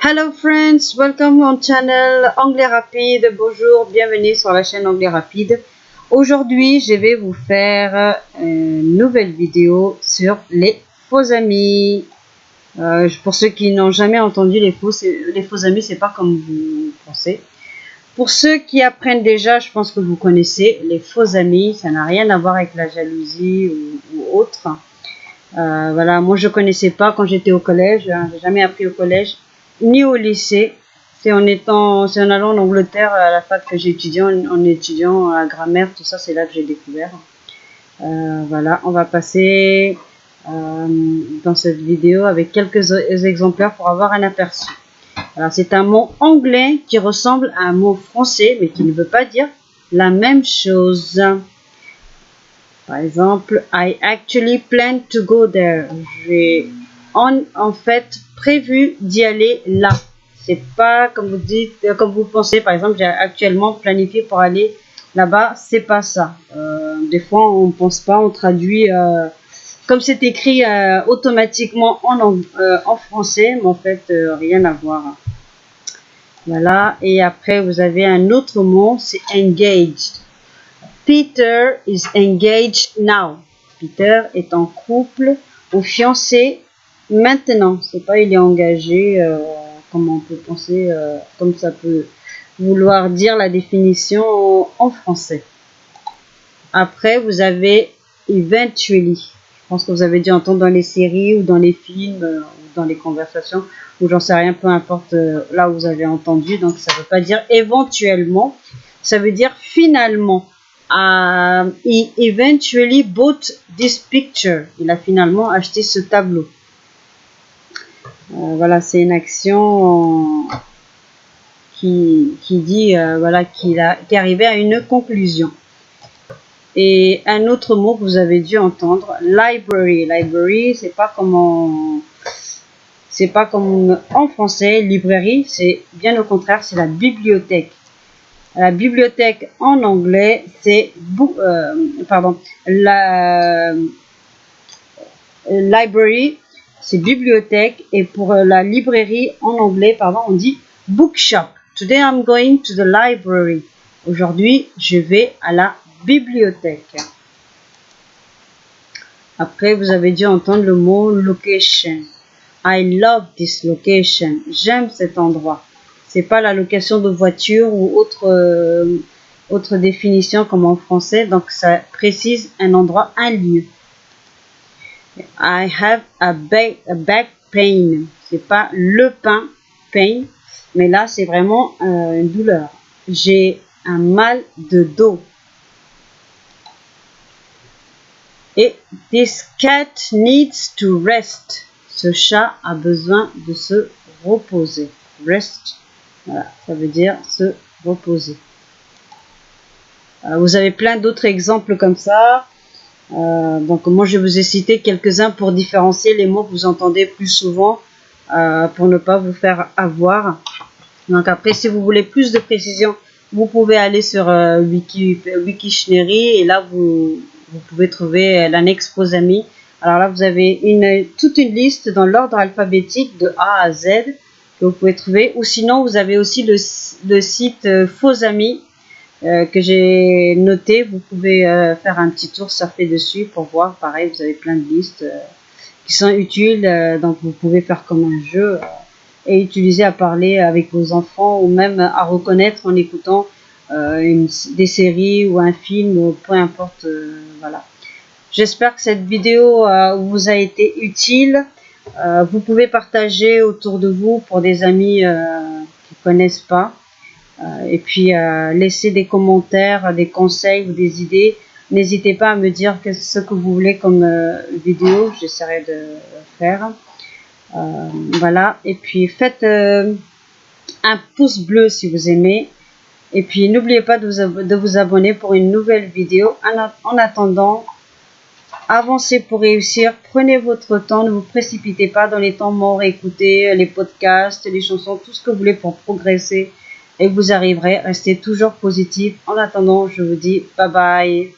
Hello friends, welcome on channel Anglais Rapide. Bonjour, bienvenue sur la chaîne Anglais Rapide. Aujourd'hui, je vais vous faire une nouvelle vidéo sur les faux amis. Pour ceux qui n'ont jamais entendu les faux amis, c'est pas comme vous pensez. Pour ceux qui apprennent déjà, je pense que vous connaissez les faux amis. Ça n'a rien à voir avec la jalousie ou autre. Voilà, moi je connaissais pas quand j'étais au collège. J'ai jamais appris au collège ni au lycée. C'est en allant en Angleterre à la fac que j'ai étudié, en étudiant la grammaire, tout ça, c'est là que j'ai découvert. Voilà, on va passer dans cette vidéo avec quelques exemplaires pour avoir un aperçu. Alors, c'est un mot anglais qui ressemble à un mot français, mais qui ne veut pas dire la même chose. Par exemple, I actually plan to go there. J'ai en fait prévu d'y aller là. C'est pas comme vous dites, comme vous pensez. Par exemple, j'ai actuellement planifié pour aller là-bas. C'est pas ça. Des fois, on pense pas, on traduit comme c'est écrit automatiquement en français, mais en fait, rien à voir. Voilà. Et après, vous avez un autre mot, c'est engaged. Peter is engaged now. Peter est en couple ou fiancé maintenant. C'est pas il est engagé comme on peut penser, comme ça peut vouloir dire la définition en français. Après, vous avez eventually. Je pense que vous avez dû entendre dans les séries ou dans les films ou dans les conversations ou j'en sais rien, peu importe là où vous avez entendu. Donc ça veut pas dire éventuellement, ça veut dire finalement. He eventually bought this picture. Il a finalement acheté ce tableau. Voilà, c'est une action qui dit voilà qui est arrivé à une conclusion. Et un autre mot que vous avez dû entendre, library. Library, c'est pas comme en français, librairie, c'est bien au contraire, c'est la bibliothèque. La bibliothèque en anglais, c'est library, c'est bibliothèque, et pour la librairie en anglais, on dit bookshop. Today I'm going to the library. Aujourd'hui, je vais à la bibliothèque. Après, vous avez dû entendre le mot location. I love this location. J'aime cet endroit. C'est pas la location de voiture ou autre définition comme en français. Donc, ça précise un endroit, un lieu. I have a back pain. C'est pas le pain, mais là, c'est vraiment une douleur. J'ai un mal de dos. Et this cat needs to rest. Ce chat a besoin de se reposer. Rest. Voilà, ça veut dire se reposer. Vous avez plein d'autres exemples comme ça. Donc moi je vous ai cité quelques-uns pour différencier les mots que vous entendez plus souvent pour ne pas vous faire avoir. Donc après, si vous voulez plus de précision, vous pouvez aller sur Wiktionary et là vous pouvez trouver l'annexe faux amis. Alors là vous avez toute une liste dans l'ordre alphabétique de A à Z que vous pouvez trouver, ou sinon vous avez aussi le site faux amis que j'ai noté. Vous pouvez faire un petit tour, surfer dessus pour voir. Pareil, vous avez plein de listes qui sont utiles, donc vous pouvez faire comme un jeu et utiliser à parler avec vos enfants ou même à reconnaître en écoutant des séries ou un film, peu importe. Voilà. J'espère que cette vidéo vous a été utile. Vous pouvez partager autour de vous pour des amis qui ne connaissent pas. Et puis laisser des commentaires, des conseils ou des idées. N'hésitez pas à me dire ce que vous voulez comme vidéo. J'essaierai de faire. Voilà. Et puis faites un pouce bleu si vous aimez. Et puis n'oubliez pas de vous abonner pour une nouvelle vidéo. En attendant, avancez pour réussir, prenez votre temps, ne vous précipitez pas dans les temps morts, écoutez les podcasts, les chansons, tout ce que vous voulez pour progresser et vous arriverez, restez toujours positif. En attendant, je vous dis bye bye.